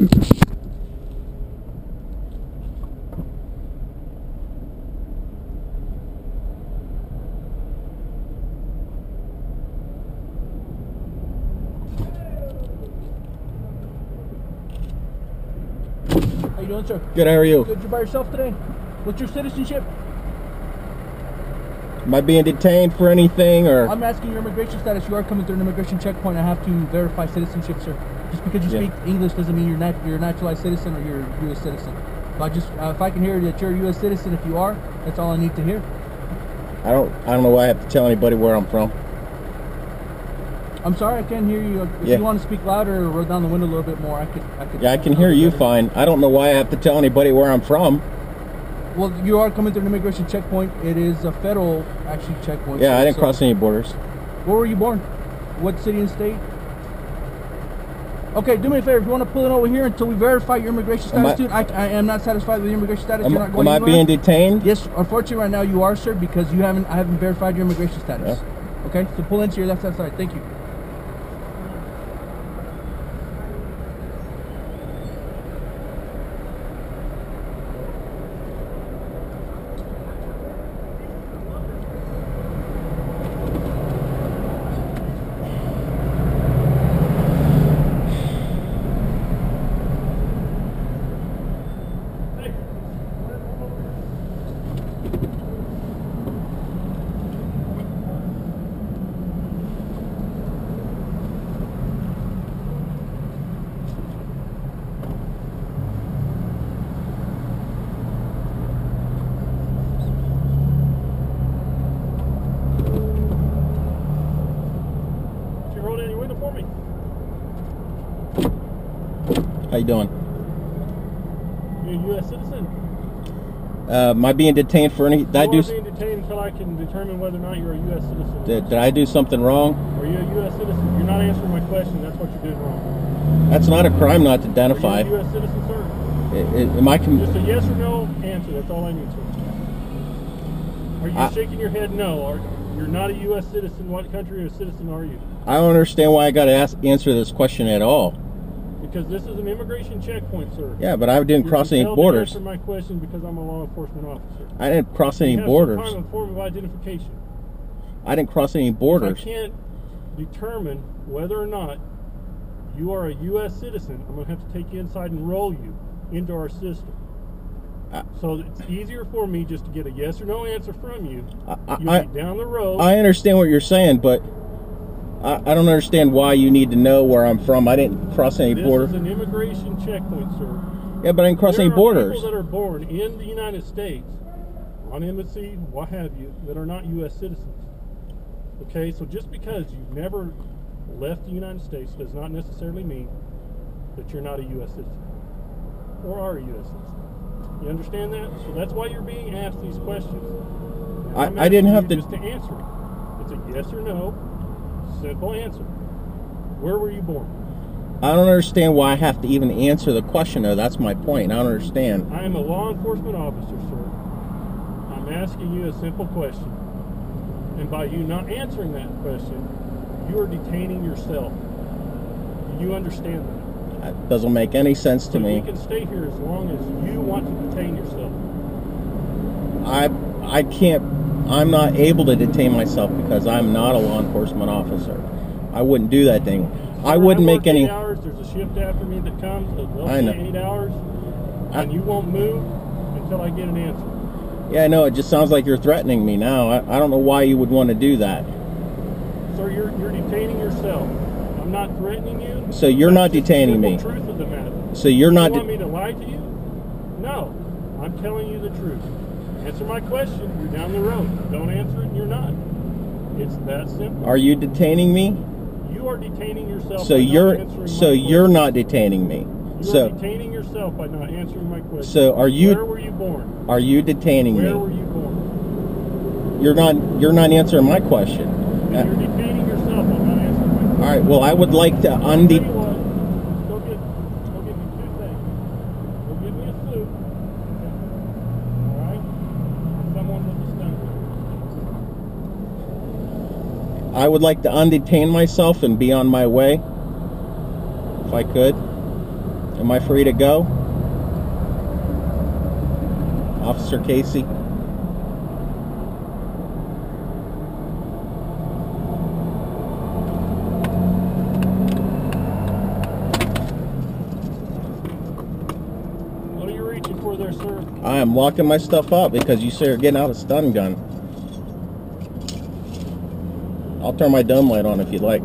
How you doing, sir? Good, how are you? Good, you by yourself today? What's your citizenship? Am I being detained for anything, or? I'm asking your immigration status. You are coming through an immigration checkpoint. I have to verify citizenship, sir. Just because you speak English doesn't mean you're a naturalized citizen or you're a U.S. citizen. So if I can hear that you're a U.S. citizen, if you are, that's all I need to hear. I don't know why I have to tell anybody where I'm from. I'm sorry, I can't hear you. If you want to speak louder or roll down the window a little bit more, I could. Yeah, I can hear you fine. I don't know why I have to tell anybody where I'm from. Well, you are coming through an immigration checkpoint. It is a federal, actually, checkpoint. Yeah, I didn't cross any borders. Where were you born? What city and state? Okay, do me a favor. If you want to pull it over here until we verify your immigration status, dude, I am not satisfied with your immigration status. You're not going anywhere. Am I being detained? Yes, unfortunately, right now you are, sir, because I haven't verified your immigration status. Yeah. Okay, so pull into your left-hand side. Thank you. How you doing? You're a U.S. citizen? Am I being detained for any? You are being detained until I can determine whether or not you're a U.S. citizen. Did I do something wrong? Are you a U.S. citizen? You're not answering my question. That's what you're doing wrong. That's not a crime not to identify. Are you a U.S. citizen, sir? Am I? Just a yes or no answer. That's all I need, sir. Are you shaking your head no? You're not a U.S. citizen. What country or citizen are you? I don't understand why I got to answer this question at all. Because this is an immigration checkpoint, sir. Yeah, but I didn't cross any borders. Answer my question because I'm a law enforcement officer. I didn't cross any borders. You have some kind of form of identification. I didn't cross any borders. If I can't determine whether or not you are a U.S. citizen, I'm going to have to take you inside and roll you into our system. So it's easier for me just to get a yes or no answer from you. You'll be down the road. I understand what you're saying, but I don't understand why you need to know where I'm from. I didn't cross any borders. This is an immigration checkpoint, sir. Yeah, but I didn't cross any borders. There are people that are born in the United States, on embassy, what have you, that are not U.S. citizens. Okay, so just because you've never left the United States does not necessarily mean that you're not a U.S. citizen or are a U.S. citizen. You understand that? So that's why you're being asked these questions. I didn't have to just to answer it. It's a yes or no, simple answer. Where were you born? I don't understand why I have to even answer the question, though. That's my point. I don't understand. I am a law enforcement officer, sir. I'm asking you a simple question. And by you not answering that question, you are detaining yourself. Do you understand that? That doesn't make any sense to me. You can stay here as long as you want to detain yourself. I can't. I'm not able to detain myself because I'm not a law enforcement officer. I wouldn't do that thing. I wouldn't make any. 8 hours. There's a shift after me that comes. They'll I know. say 8 hours, and you won't move until I get an answer. Yeah, I know. It just sounds like you're threatening me now. I don't know why you would want to do that. Sir, you're detaining yourself. I'm not threatening you. So you're not detaining me. That's the truth of the matter. So you're not. You want me to lie to you? No, I'm telling you the truth. Answer my question. You're down the road. Don't answer it, and you're not. It's that simple. Are you detaining me? You are detaining yourself. So you're not detaining me. You're detaining yourself by not answering my question. So are you? Where were you born? Are you detaining me? Where were you born? You're not answering my question. You're detaining yourself by not answering my question. All right. Well, I would like to Go get me 2 things. Go get me a suit. All right. Someone with a stun gun. I would like to undetain myself and be on my way, if I could. Am I free to go? Officer Casey? What are you reaching for there, sir? I am locking my stuff up because you say you're getting out a stun gun. I'll turn my dome light on if you'd like.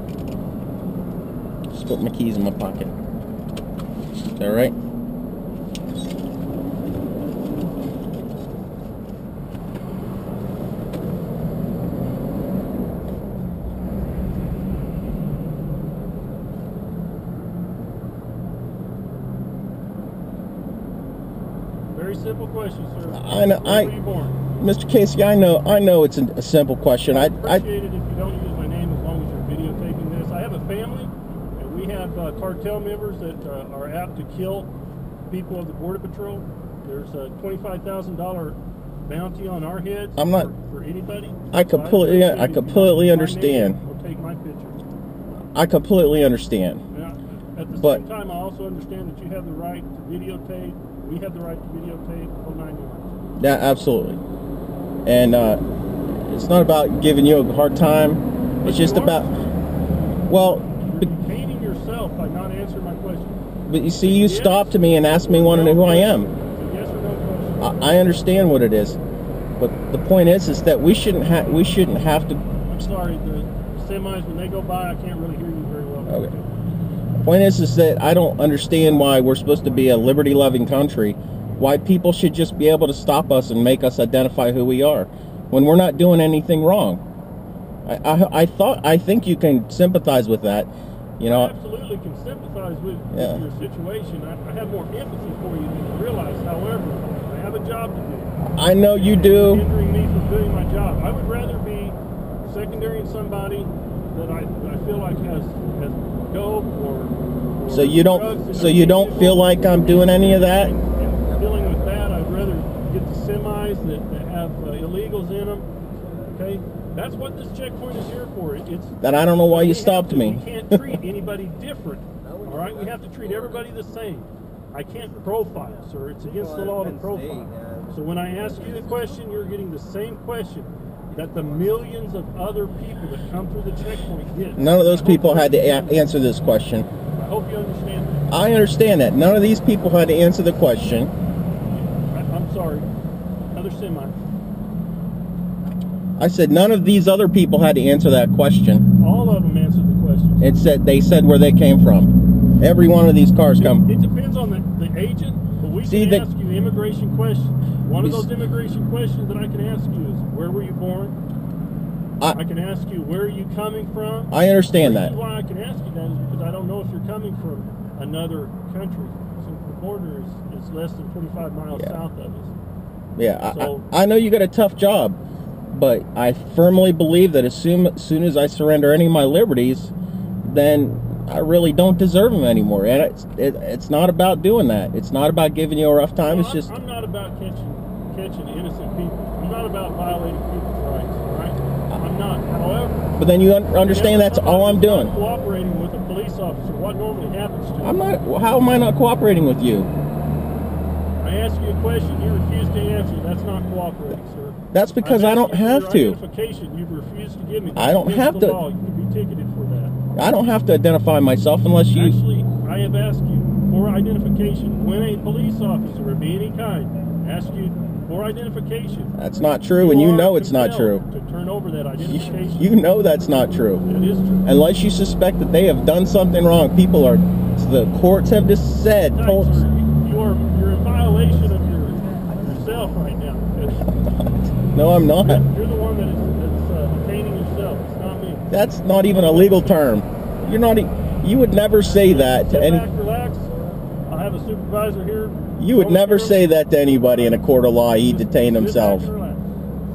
Just put my keys in my pocket. Is that right? Very simple question, sir. I know. Where were you born? Mr. Casey, I know it's a simple question. I appreciate it if you don't use my name as long as you're videotaping this. I have a family, and we have cartel members that are apt to kill people of the Border Patrol. There's a $25,000 bounty on our heads for anybody. I completely understand. Or take my picture. I completely understand. Now, at the same time, I also understand that you have the right to videotape. We have the right to videotape, whole 9 yards. Yeah, absolutely. And it's not about giving you a hard time. It's just about, well, you're painting yourself by not answering my question. But you see, you stopped me and asked me who I am. Yes or no question. I understand what it is, but the point is that we shouldn't have to. I'm sorry, the semis, when they go by, I can't really hear you very well. Okay. The point is that I don't understand why we're supposed to be a liberty-loving country. Why people should just be able to stop us and make us identify who we are when we're not doing anything wrong. I think you can sympathize with that. You know, I absolutely can sympathize with your situation. I have more empathy for you than you realize. However, I have a job to do. I know you do. It's hindering me from doing my job. I would rather be secondary in somebody that I feel like has dope or so you don't feel like I'm doing any of that. And dealing with that, I'd rather get the semis that have illegals in them. Okay. That's what this checkpoint is here for. That I don't know why you stopped me. We can't treat anybody different. All right, we have to treat everybody the same. I can't profile, sir. It's against the law to profile. So when I ask you the question, you're getting the same question that the millions of other people that come through the checkpoint get. None of those people had to answer this question. I hope you understand that. I understand that. None of these people had to answer the question. I'm sorry. Another semi. I said none of these other people had to answer that question. All of them answered the question. They said where they came from. Every one of these cars come. It depends on the agent, but we can ask you immigration questions. One of those immigration questions that I can ask you is, where were you born? I can ask you, where are you coming from? I understand that. Why I can ask you that is because I don't know if you're coming from another country. Since the border is less than 25 miles south of us. Yeah, so, I know you got a tough job. But I firmly believe that as soon as I surrender any of my liberties, then I really don't deserve them anymore. And it's not about doing that. It's not about giving you a rough time. Well, it's just I'm not about catching innocent people. I'm not about violating people's rights. All right? I'm not. However, but then you understand that's all I'm doing. Cooperating with a police officer. What normally happens to you? I'm not. How am I not cooperating with you? I ask you a question, you refuse to answer. That's not cooperating, sir. That's because I don't have to. Identification you've refused to give me. I don't have to. Law. You can be ticketed for that. I don't have to identify myself unless you. Actually, I have asked you for identification when a police officer of any kind asks you for identification. That's not true, and you know it's not true. To turn over that identification. You know that's not true. That is true. Unless you suspect that they have done something wrong. The courts have just said. You're in violation of yourself right now. No, I'm not. You're the one that's detaining yourself. It's not me. That's not even a legal term. You're not. You would never say that to any. Sit back, relax. I have a supervisor here. You would never say that to anybody in a court of law. He detained himself.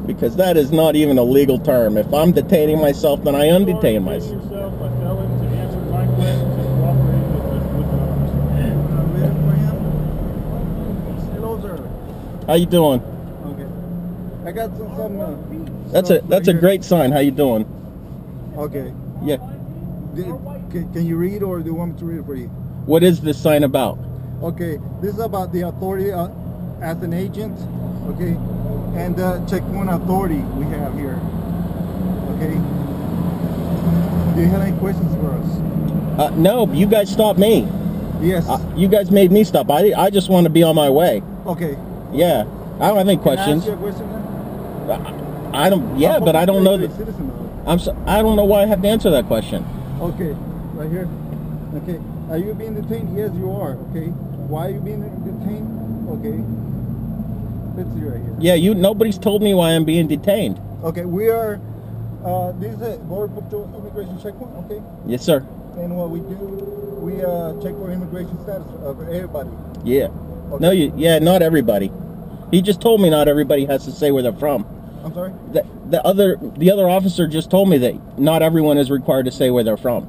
Because that is not even a legal term. If I'm detaining myself, then I undetain myself. Yourself by failing to answer my questions and cooperating with the officer. Hello, sir. How you doing? Okay. I got some. That's a great sign. How you doing? Okay. Yeah. Can you read, or do you want me to read it for you? What is this sign about? Okay, this is about the authority as an agent, okay, and the checkpoint authority we have here, okay. Do you have any questions for us? No, you guys stopped me. Yes. You guys made me stop. I just want to be on my way. Okay. Yeah, I don't have any questions. Can I ask you a question then? I don't. Yeah, but I don't know that. that. I don't know why I have to answer that question. Okay, right here. Okay, are you being detained? Yes, you are. Okay, why are you being detained? Okay, let's see right here. Yeah, nobody's told me why I'm being detained. Okay, we are. This is a Border Patrol immigration checkpoint. Okay. Yes, sir. And what we do, we check for immigration status for everybody. Yeah. Okay. No, yeah, not everybody. He just told me not everybody has to say where they're from. I'm sorry? The other officer just told me that not everyone is required to say where they're from.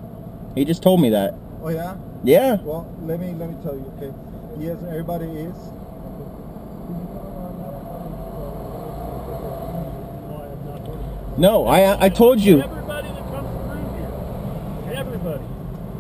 He just told me that. Oh yeah? Yeah. Well, let me tell you, okay? Yes, everybody is. No, I told you. Everybody that comes through here, everybody.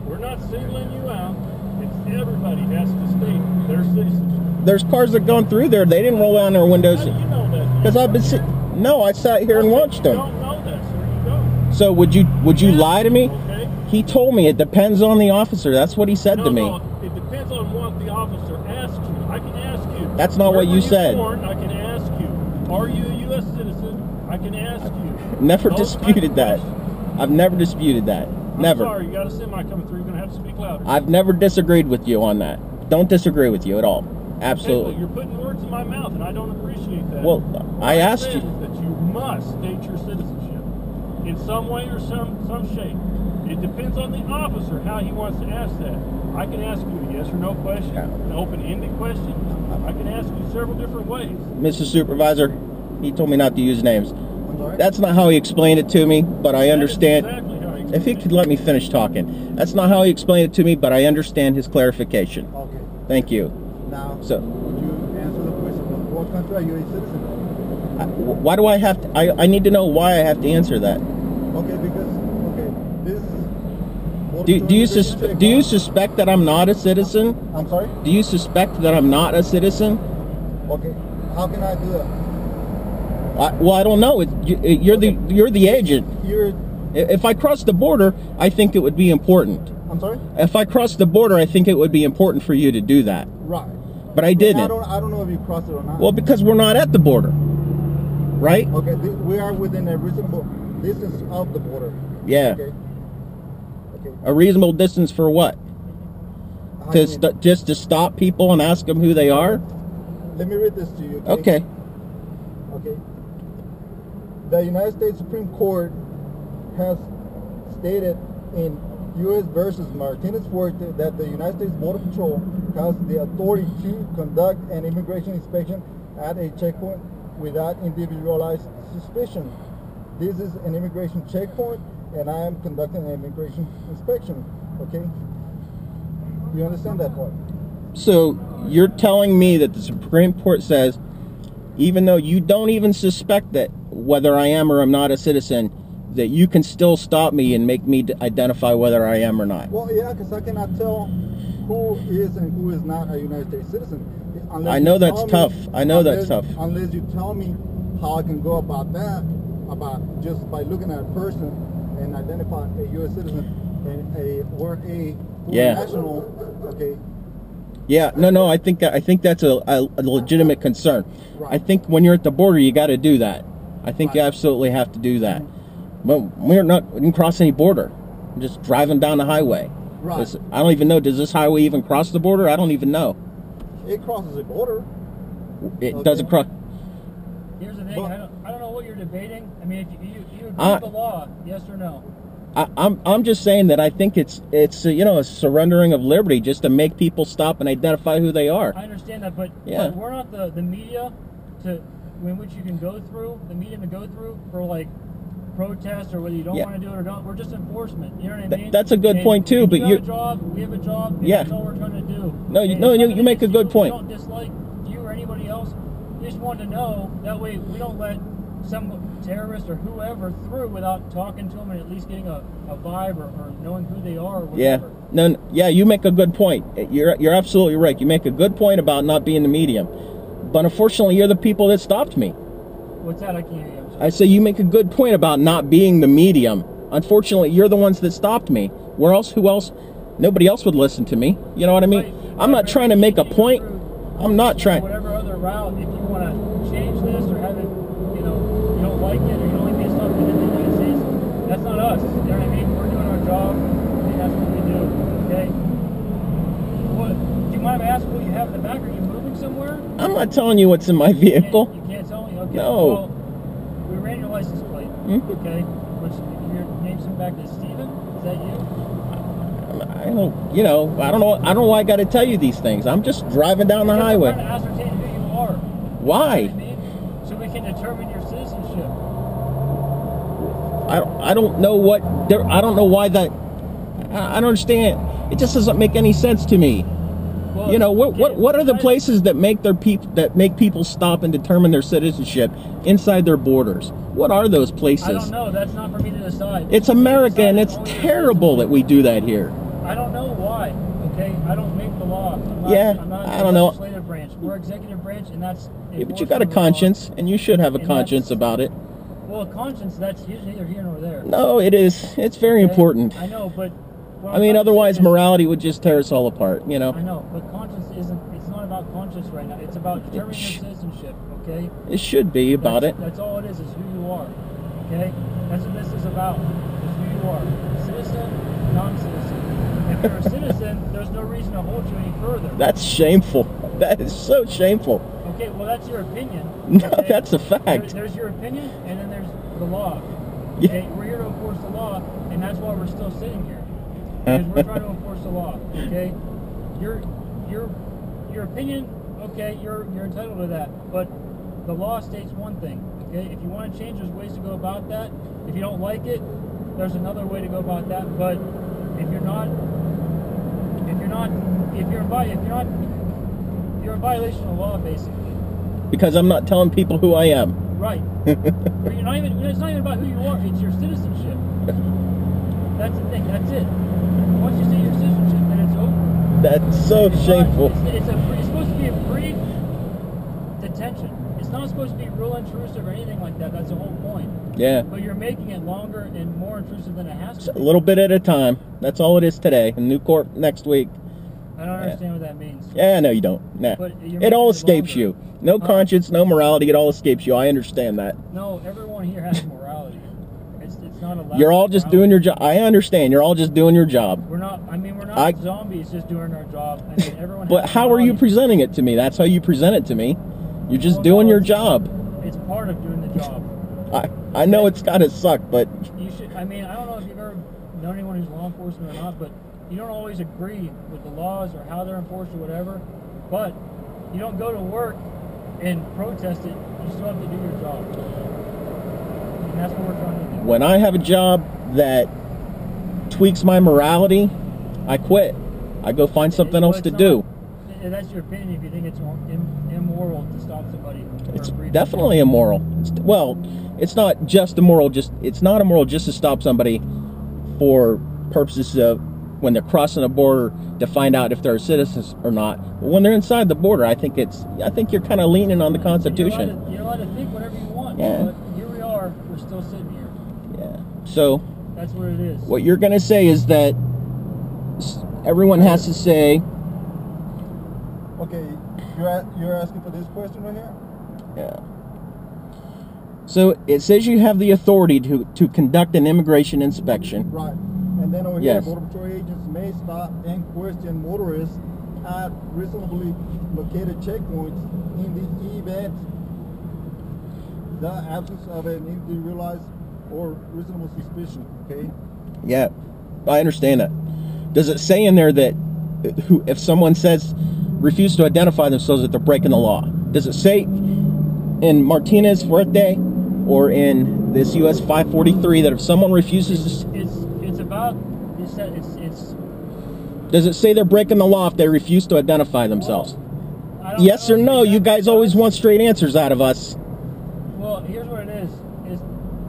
We're not singling you out. It's everybody has to state their citizenship. There's cars that gone through there. They didn't roll down their windows. How do you know that? Because I've been No, I sat here and watched them. You don't know that, sir. You don't. So would you lie to me? Okay. He told me it depends on the officer. That's what he said to me. No, it depends on what the officer asks you. I can ask you. That's not what you said. I can ask you. Are you a U.S. citizen? I can ask you. Never disputed that. I've never disputed that. Never. I'm sorry, you got a semi coming through. You're going to have to speak louder. I've never disagreed with you on that. Don't disagree with you at all. Absolutely. Hey, you're putting words in my mouth, and I don't appreciate that. Well, I asked you. That you must state your citizenship in some way or some shape. It depends on the officer how he wants to ask that. I can ask you a yes or no question, an open-ended question. I can ask you several different ways. Mr. Supervisor, he told me not to use names. I'm sorry? That's not how he explained it to me, but I understand. Exactly how he If he could let me finish talking. That's not how he explained it to me, but I understand his clarification. Okay. Thank you. Now, So, would you answer the question? What country are you a citizen of? why do I have to? I need to know why I have to answer that. Okay, because this. Do you suspect that I'm not a citizen? I'm sorry. Do you suspect that I'm not a citizen? Okay, how can I do that? Well, I don't know. You're the agent. You're. If I cross the border, I think it would be important. I'm sorry. If I cross the border, I think it would be important for you to do that. Right. But I didn't. I don't know if you crossed it or not. Well, because we're not at the border, right? Okay, we are within a reasonable distance of the border. Yeah. Okay. Okay. A reasonable distance for what? How do you mean? Just to stop people and ask them who they are? Let me read this to you. Okay. Okay. The United States Supreme Court has stated in U.S. versus Martinez Fuerte that the United States Border Patrol has the authority to conduct an immigration inspection at a checkpoint without individualized suspicion. This is an immigration checkpoint, and I am conducting an immigration inspection. Okay? You understand that part? So you're telling me that the Supreme Court says, even though you don't even suspect that whether I am or am not a citizen, that you can still stop me and make me identify whether I am or not? Well, yeah, because I cannot tell who is and who is not a United States citizen. I know that's tough. I know that's tough. Unless you tell me how I can go about that, about just by looking at a person and identify a U.S. citizen and a national. Okay. Yeah, no. I think that's a legitimate concern. Right. I think when you're at the border, you got to do that. I think Right. you absolutely have to do that. But we didn't cross any border. We're just driving down the highway. Right. I don't even know. Does this highway even cross the border? I don't even know. It crosses a border. It doesn't cross. Here's the thing. But- I don't know what you're debating. I mean, if you agree with the law, yes or no? I'm just saying that I think it's a surrendering of liberty just to make people stop and identify who they are. I understand that, but, Yeah. but we're not the media in which you can go through, the medium to go through for like protest or whether you don't Yeah. want to do it or don't. We're just enforcement. You know what I mean? That's a good And- point too. and But you you have a job, we have a job. And Yeah. That's all we're trying to do. No, And no, it's you nothing make a against good you. point. We don't dislike you or anybody else. We just want to know that way we don't let some terrorist or whoever through without talking to them and at least getting a vibe or knowing who they are or Yeah. whatever. No, yeah, you make a good point. You're absolutely right. You make a good point about not being the medium. But unfortunately, you're the people that stopped me. What's that? I can't hear you. I'm sorry. I say you make a good point about not being the medium. Unfortunately, you're the ones that stopped me. Where else? Who else? Nobody else would listen to me. You know what I mean? Right. I'm not trying to make a point. I'm not trying. Whatever other route, if you want to change this or have it, you don't like it or you don't like being stopped in the United States, that's not us. You know what I mean? We're doing our job. And that's what we do. Okay. What? Do you mind if I ask what you have in the back? Are you moving somewhere? I'm not telling you what's in my vehicle. You can't tell me? Okay. No. Well, we ran your license plate. Okay. Which your name's in back is Steven? Is that you? I don't know. I don't know why I got to tell you these things. I'm just driving down the highway. We're trying to ascertain who you are. Why? You know what I mean? So we can determine your citizenship. I don't know what. I don't know why that. I don't understand. It just doesn't make any sense to me. Well, What are the places that make people stop and determine their citizenship inside their borders? What are those places? I don't know. That's not for me to decide. It's America, and it's terrible that we do that here. I don't know why. Okay, I don't make the law. I'm not I don't know. Legislative branch. We're executive branch, and that's. Yeah, but you got a conscience, and you should have a conscience about it. Well, a conscience, that's usually neither here nor there. No, it is. It's very important. I know, but. I mean, otherwise morality would just tear us all apart, you know? I know, but conscience it's not about conscience right now. It's about determining your citizenship, okay? It should be about it. That's all it is who you are, okay? That's what this is about, is who you are. Citizen, non-citizen. If you're a citizen, there's no reason to hold you any further. That's shameful. That is so shameful. Okay, well, that's your opinion. No, Okay? that's a fact. There's your opinion, and then there's the law. Yeah. Okay? We're here to enforce the law, and that's why we're still sitting here. Because we're trying to enforce the law, okay? Your opinion, okay, you're entitled to that. But the law states one thing, okay? If you want to change, there's ways to go about that. If you don't like it, there's another way to go about that. But if you're in violation of the law, basically. Because I'm not telling people who I am. Right. It's not even about who you are, it's your citizenship. That's the thing, that's it. Once you say your citizenship, then it's over. That's so shameful. It's supposed to be a pre-detention. It's not supposed to be real intrusive or anything like that. That's the whole point. Yeah. But you're making it longer and more intrusive than it has to A be. little bit at a time. That's all it is today. In new court next week. I don't understand what that means. Yeah, no, you don't. Nah. But you're It all making escapes longer. you. No conscience, no morality. It all escapes you. I understand that. No, everyone here has morality. It's not allowed. You're all just doing your job. I understand. You're all just doing your job. We're not zombies just doing our job. I mean, everyone. But has how are you morality. presenting it to me? That's how you present it to me. You're just Well, doing no, your it's- job. It's part of doing the job. I know it's gotta suck, but You should. I mean, I don't know if you've ever known anyone who's law enforcement or not, but you don't always agree with the laws or how they're enforced or whatever. But you don't go to work and protest it. You still have to do your job. And that's what we're trying to do. when I have a job that tweaks my morality, I quit. I go find something else to do. That's your opinion. If you think it's immoral to stop somebody, It's definitely immoral. It's not just immoral. It's not immoral just to stop somebody for purposes of when they're crossing a border to find out if they're citizens or not. But when they're inside the border, I think you're kind of leaning on the Constitution. You're allowed to think whatever you want. Yeah. But here we are. We're still sitting here. Yeah. So That's what it is. what you're going to say is that everyone has to say. Okay, you're asking for this question right here? Yeah. So it says you have the authority to conduct an immigration inspection. Right. And then over Yes. here, Border Patrol agents may stop and question motorists at reasonably located checkpoints in the event the absence of an individualized or reasonable suspicion. Okay. Yeah, I understand that. Does it say in there that if someone says refuse to identify themselves that they're breaking the law? Does it say in Martinez Fuerte or in this US 543 that if someone refuses to... It's about it's Does it say they're breaking the law if they refuse to identify themselves? I don't Yes know or no? You guys exactly. always want straight answers out of us. Well, here's what it is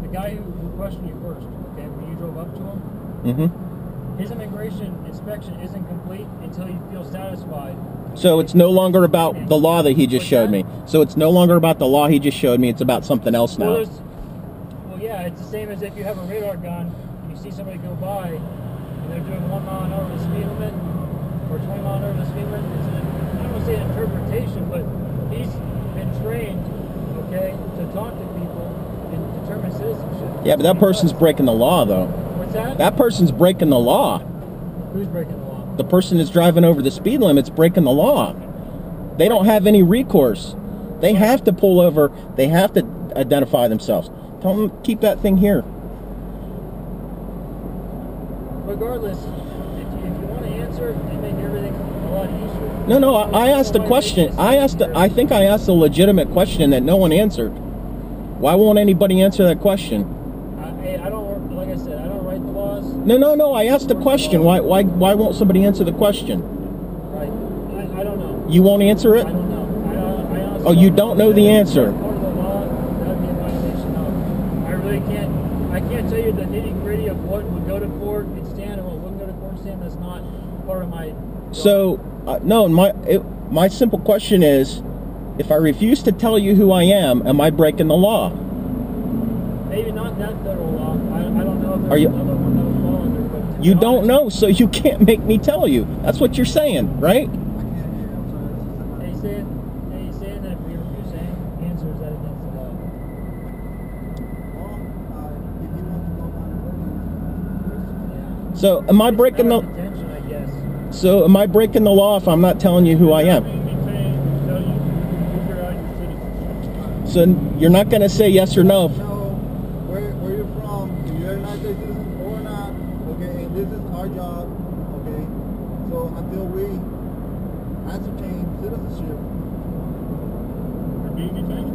the guy who questioned you first, okay, when you drove up to him, Mm-hmm. his immigration inspection isn't complete until you feel satisfied. So it's no longer about the law that he just What's showed that? me. So it's no longer about the law he just showed me. It's about something else Well, now. well, yeah, it's the same as if you have a radar gun and you see somebody go by and they're doing 1 mile an hour the speed limit or 20 mile an hour the speed limit. It's I don't want to say an interpretation, but he's been trained, okay, to talk to people and determine citizenship. Yeah, but that person's breaking the law, though. What's that? That person's breaking the law. Who's breaking the law? The person that's driving over the speed limit's breaking the law. They don't have any recourse. They have to pull over. They have to identify themselves. Tell them to keep that thing here. Regardless, if you want to answer, it make everything a lot easier. No, I asked a question. I think I asked a legitimate question that no one answered. Why won't anybody answer that question? I don't, like I said, I don't write the laws. No, I asked a question. Why won't somebody answer the question? Right. I don't know. You won't answer it? I don't know. I honestly Oh, you don't know the answer. Part of the law, that would be a violation of. I really can't. I can't tell you the nitty gritty of what would go to court and stand and what wouldn't go to court and stand. That's not part of my. So, no, my simple question is, if I refuse to tell you who I am I breaking the law? Maybe not that federal law. I don't know if Are there's you- another one that would fall under. But to be You don't honest, know, so you can't make me tell you. That's what you're saying, right? I can't hear you. I'm sorry. They saying that if we refuse to answer, is that against the law? Well, if you want to go down the road, So, am I It's breaking matter the? of intention, I guess. So, am I breaking the law if I'm not telling you who I am? Tell you figure out your citizenship. So, you're not going to say yes or no? know where you're from, if you're a United States citizen or not, okay, and this is our job, okay, so until we ascertain citizenship, You're being detained.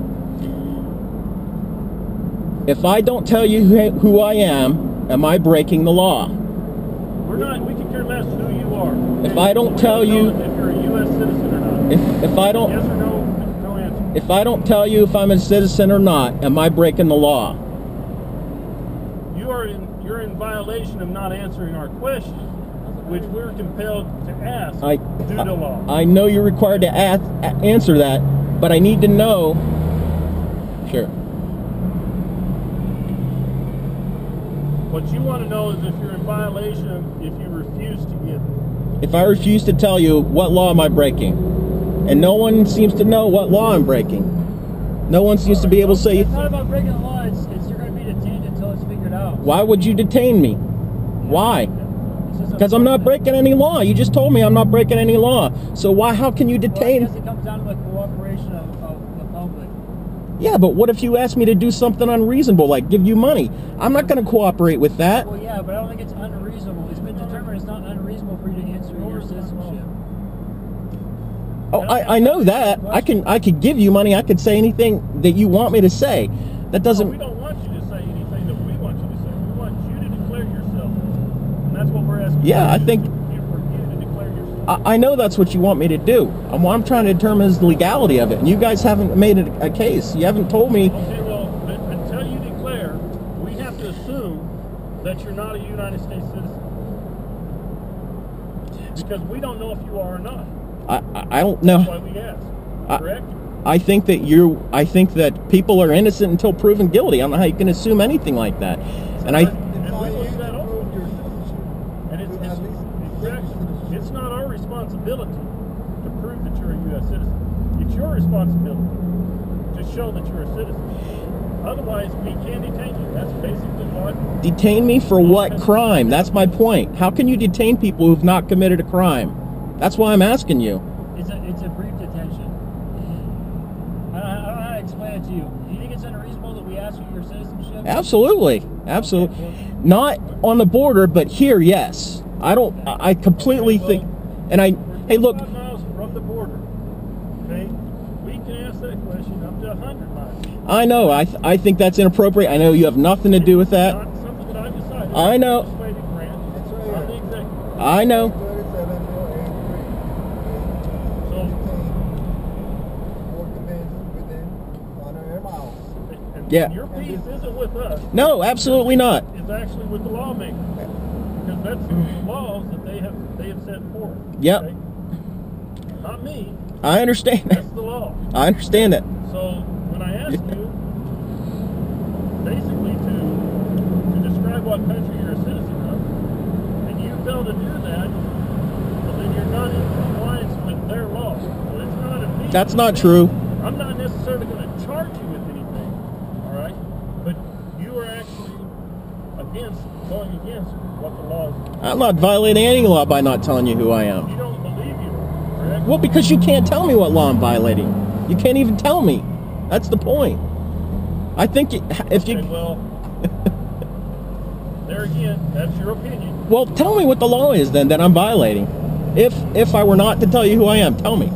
If I don't tell you who I am I breaking the law? We're not. We can care less who you are. If I don't We tell know you- if you're a U.S. citizen or not. If I don't Yes or no? No answer. if I don't tell you if I'm a citizen or not, am I breaking the law? You're in violation of not answering our question, which we're compelled to ask due to law. I know you're required to answer that, but I need to know. Sure. What you want to know is if you're in violation if you refuse to give. If I refuse to tell you, what law am I breaking? And no one seems to know what law I'm breaking. No one seems to be able to say, It's not about breaking the law. It's you're going to be detained until it's figured out. why would you detain me? Why? It's just Because I'm not breaking any law. You just told me I'm not breaking any law. So how can you Well, I detain? guess it comes down to the cooperation of the public. Yeah, but what if you ask me to do something unreasonable, like give you money? I'm not going to cooperate with that. Well, yeah, but I don't think it's unreasonable. It's been determined it's not unreasonable for you to answer your citizenship. Oh, I know that. I could give you money. I could say anything that you want me to say. That No, doesn't. we don't want you to say anything that we want you to say. We want you to declare yourself, and that's what we're asking. Yeah, I think. for you to declare yourself. I know that's what you want me to do. What I'm trying to determine is the legality of it, and you guys haven't made it a case. You haven't told me. Okay, well, until you declare, we have to assume that you're not a United States citizen, because we don't know if you are or not. I don't know. That's why we ask. Correct? I think that people are innocent until proven guilty. I don't know how you can assume anything like that. And it's And on we you look to that over. prove your citizenship. And it's To at least correct. state your citizenship. It's not our responsibility to prove that you're a U.S. citizen. It's your responsibility to show that you're a citizen. Otherwise, we can't detain you. That's basically what. Detain me for what crime? That's my point. How can you detain people who've not committed a crime? That's why I'm asking you. It's a brief detention. I don't know how to explain it to you. Do you think it's unreasonable that we ask you your citizenship? Absolutely. Not on the border, but here, yes. I completely think, and hey, look, 5 miles from the border. Okay, we can ask that question up to 100 miles. I know, I think that's inappropriate. I know you have nothing to do with that. Not something that I decided. I know. Legislative grant. It's right I'm the here. executive. I know. 37 So, or conveyance within 100 miles. and Yeah. your peace isn't with us. No, absolutely not. It's actually with the lawmaker. Because because that's the laws that they have set forth. Yep. Okay? Not me. I understand that. That's the law. I understand that. So when I asked you, basically to describe what country you're a citizen of, and you fail to do that, well, then you're not in compliance with their laws. So it's not a me. That's not true. I'm not necessarily going to charge you with anything, all right? But you are actually going against what the laws. I'm not violating any law by not telling you who I am. You don't believe you are, correct? Well, because you can't tell me what law I'm violating. You can't even tell me. That's the point. I think if you... Okay, well, there again, that's your opinion. Well, tell me what the law is then that I'm violating. If I were not to tell you who I am, tell me.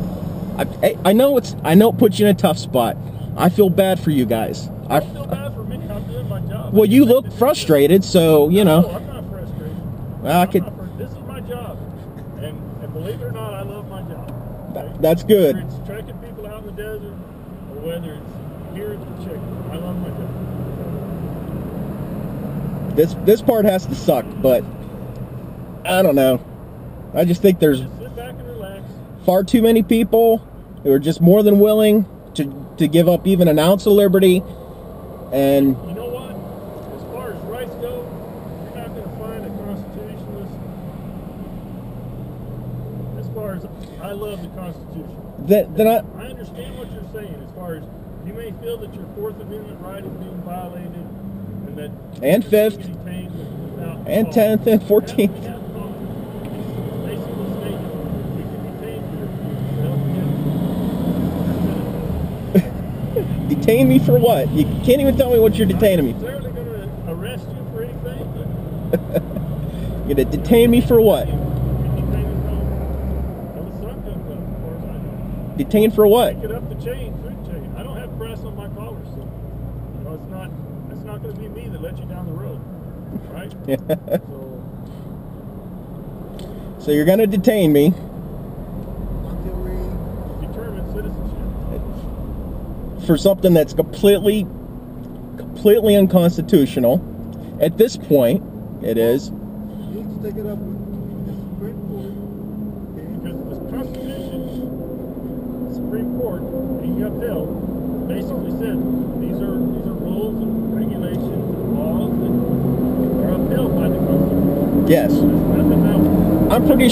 I know it puts you in a tough spot. I feel bad for you guys. I don't feel bad for me. I'm doing my job. Well, you look frustrated, so you know. No, I'm not frustrated. Well, This is my job, and believe it or not, I love my job. Okay? That's good. Whether it's tracking people out in the desert, or whether it's here at the chicken, I love my job. This part has to suck, but I don't know. I just think there's Just sit back and relax. far too many people who are just more than willing to give up even an ounce of liberty. And You know what? As far as rights go, you're not going to find a constitutionalist. As far as I love the Constitution. then I understand what you're saying. As far as you may feel that your Fourth Amendment right is being violated, and that And you're Fifth. being detained without and cause. 10th and 14th. We have cause. It's basically stated you can detain here without Detain me for what? You can't even tell me what you're detaining me. I'm not necessarily going to arrest you for anything, but You're gonna detain me for what? you can detain me from when the sun comes up, as far as I know. Detained for what? Pick it up the chain, food chain. I don't have press on my collar, so you know it's not going to be me that lets you down the road, right? So So you're gonna detain me Until we determine citizenship. for something that's completely unconstitutional. At this point, it is. you need to take it up with the Supreme Court. Because the Constitution, the Supreme Court, being upheld, basically said these are rules and regulations and laws that are upheld by the Constitution. Yes. There's nothing else. I'm pretty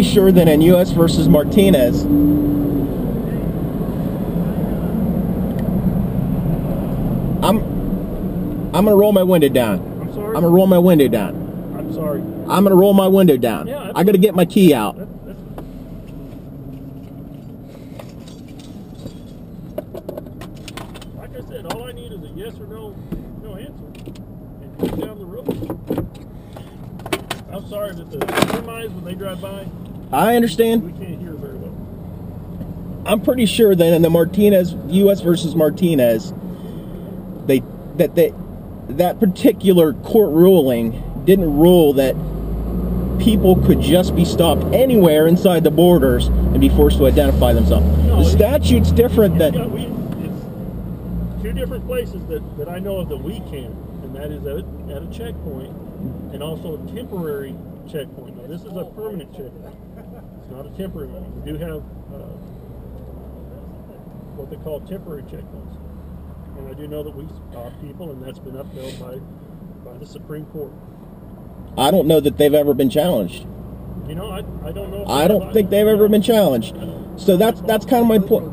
sure that in U.S. versus Martinez, I'm gonna roll my window down. I'm sorry. I'm gonna roll my window down. I'm sorry. I'm gonna roll my window down. Yeah, I gotta get my key out. That's like I said, all I need is a yes or no answer, and keep down the road. I'm sorry that the semis, when they drive by, I understand. we can't hear very well. I'm pretty sure that in the U.S. versus Martinez, that particular court ruling didn't rule that people could just be stopped anywhere inside the borders and be forced to identify themselves. No, The statute's different than... It's two different places that I know of that we can, and that is at a checkpoint and also a temporary checkpoint. Now, this is a permanent checkpoint. It's not a temporary one. We do have what they call temporary checkpoints. And I do know that we stop people, and that's been upheld by the Supreme Court. I don't know that they've ever been challenged. You know, I don't know. If I don't think they've ever been challenged. So that's kind of my point.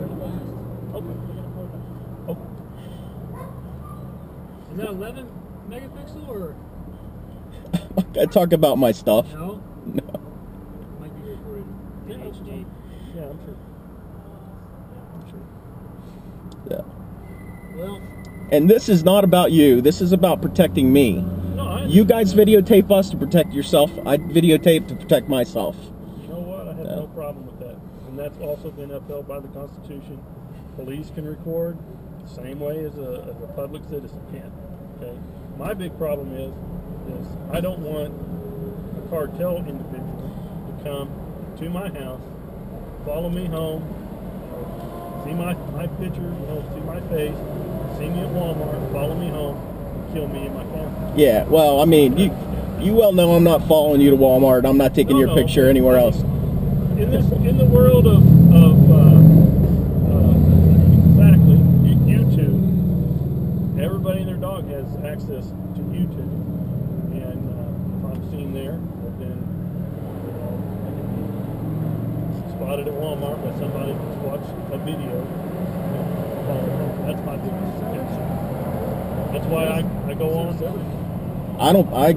Okay. Is that 11 megapixel or I talk about my stuff. no? No. Might be recorded in Yeah, HD. Yeah, I'm sure. Yeah. Well, And this is not about you. This is about protecting me. No, You guys videotape us to protect yourself. I videotape to protect myself. You know what? I have no problem with that. And that's also been upheld by the Constitution. Police can record the same way as a public citizen can. Okay? My big problem is I don't want a cartel individual to come to my house, follow me home, see my picture, see my face, see me at Walmart, follow me home, kill me and my family. Yeah, well, I mean, You well know I'm not following you to Walmart. I'm not taking your picture anywhere else. In the world of exactly YouTube, everybody and their dog has access to YouTube, and if I'm seen there, then spotted at Walmart by somebody that's watched a video. That's my biggest concern. That's why I go on. I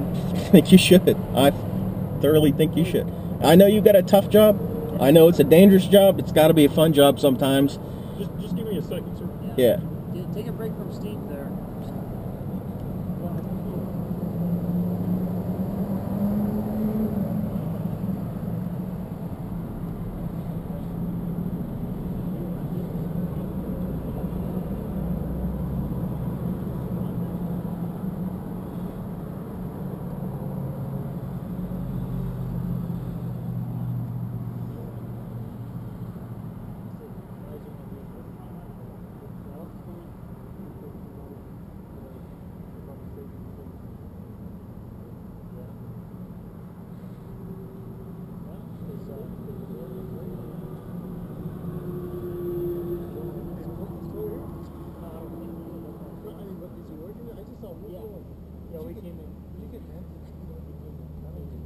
think you should. I thoroughly think you should. I know you got a tough job. I know it's a dangerous job. It's got to be a fun job sometimes. Just give me a second, sir. Yeah. Take a break from Steve there. Yeah, we came in. You can answer. I think he's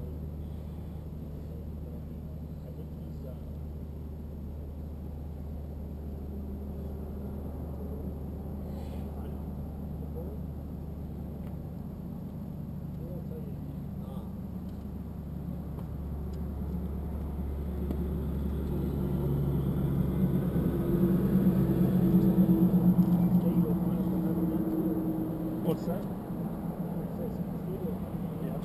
what's that? Yeah.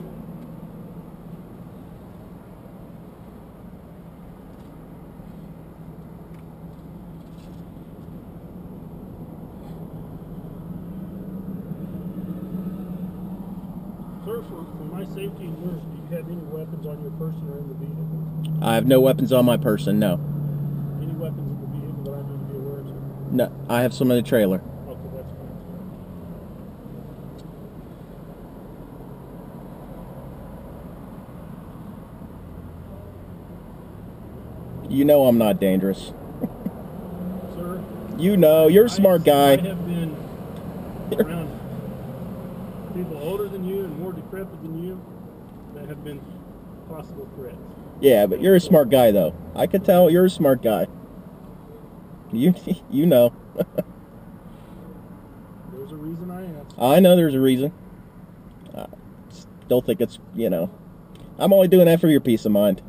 Sir, for my safety and yours, do you have any weapons on your person or in the vehicle? I have no weapons on my person, no. Any weapons in the vehicle that I need to be aware of, sir? No, I have some in the trailer. Okay, that's fine. You know I'm not dangerous. Sir, You know, you're a smart guy. I have been around people older than you and more decrepit than you that have been possible threats. Yeah, but you're a smart guy, though. I could tell you're a smart guy. You know. There's a reason I asked. I know there's a reason. I still think it's, I'm only doing that for your peace of mind.